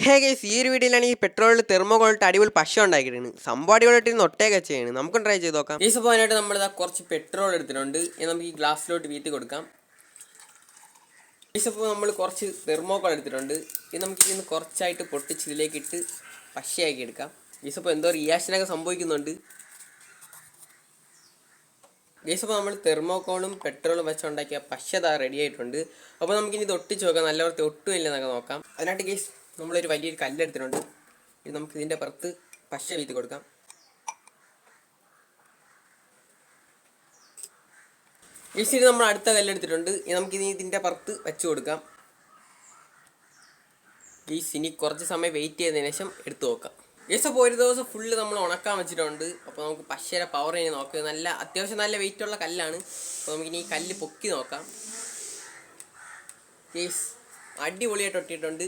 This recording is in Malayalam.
ഹേ ഗൈസ്, ഈ ഒരു വീഡിയോയിലാണ് ഈ പെട്രോളിൽ തെർമോകോളിട്ട് അടിപൊളി പശ ഉണ്ടാക്കിയിട്ടുണ്ട്. സംഭവം അടിപൊളിയായിട്ട് ഒട്ടേക്കെ ചെയ്യണം. നമുക്ക് ട്രൈ ചെയ്ത് നോക്കാം. ഈ സംഭവം അതിനായിട്ട് നമ്മളിതാ കുറച്ച് പെട്രോൾ എടുത്തിട്ടുണ്ട്. നമുക്ക് ഈ ഗ്ലാസ്സിലോട്ട് വീട്ടി കൊടുക്കാം. ഈ സംഭവം നമ്മൾ കുറച്ച് തെർമോകോൾ എടുത്തിട്ടുണ്ട്. ഇത് നമുക്ക് ഇതിന് കുറച്ചായിട്ട് പൊട്ടിച്ച് ഇതിലേക്ക് ഇട്ട് പശയാക്കി എടുക്കാം. ഈ സംഭവം എന്തോ റിയാക്ഷനൊക്കെ സംഭവിക്കുന്നുണ്ട്. ഗൈസ്, നമ്മൾ തെർമോകോളും പെട്രോളും വെച്ചുണ്ടാക്കിയ പശ റെഡി ആയിട്ടുണ്ട്. അപ്പോൾ നമുക്കിനി ഇത് ഒട്ടിച്ച് നോക്കാം, നല്ലവർക്ക് ഒട്ടുമില്ലെന്നൊക്കെ നോക്കാം. അതിനായിട്ട് ഗൈസ് നമ്മളൊരു വലിയൊരു കല്ലെടുത്തിട്ടുണ്ട്. ഇത് നമുക്ക് ഇതിൻ്റെ പുറത്ത് പശ വീത്തി കൊടുക്കാം. ഗൈസ്, ഇത് നമ്മൾ അടുത്ത കല്ലെടുത്തിട്ടുണ്ട്. നമുക്കിനി ഇതിൻ്റെ പുറത്ത് വെച്ച് കൊടുക്കാം. ഗൈസ്, ഇനി കുറച്ച് സമയം വെയിറ്റ് ചെയ്തതിന് ശേഷം എടുത്തു നോക്കാം. ഗൈസ്, അപ്പോൾ ഒരു ദിവസം ഫുള്ള് നമ്മൾ ഉണക്കാൻ വെച്ചിട്ടുണ്ട്. അപ്പോൾ നമുക്ക് പശയുടെ പവർ ഇനി നോക്കാം. അത്യാവശ്യം നല്ല വെയിറ്റുള്ള കല്ലാണ്. അപ്പോൾ നമുക്കിനി ഈ കല്ല് പൊക്കി നോക്കാം. ഗൈസ്, അടിപൊളിയായിട്ട് ഒട്ടിയിട്ടുണ്ട്.